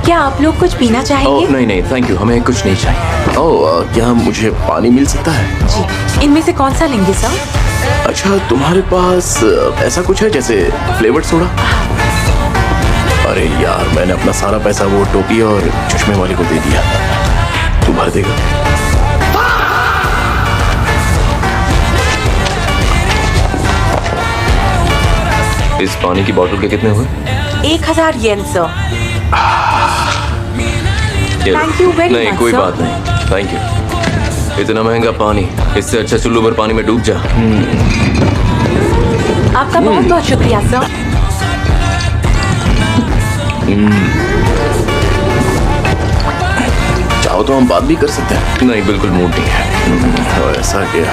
क्या आप लोग कुछ पीना ओह चाहेंगे? नहीं नहीं थैंक यू, हमें कुछ नहीं चाहिए। ओह क्या मुझे पानी मिल सकता है? जी, इनमें से कौन सा लेंगे सर? अच्छा तुम्हारे पास ऐसा कुछ है जैसे फ्लेवर्ड सोडा? अरे यार मैंने अपना सारा पैसा वो टोपी और चश्मे वाले को दे दिया। तू भर देगा? इस पानी की बोतल के कितने हुए? 1000 येन सर। ये लो। Thank you very नहीं much, कोई sir. बात नहीं, थैंक यू। इतना महंगा पानी, इससे अच्छा चुल्लू भर पानी में डूब जा। आपका बहुत बहुत शुक्रिया सर। चाहो तो हम बात भी कर सकते हैं। नहीं बिल्कुल मूड नहीं है। और ऐसा क्या?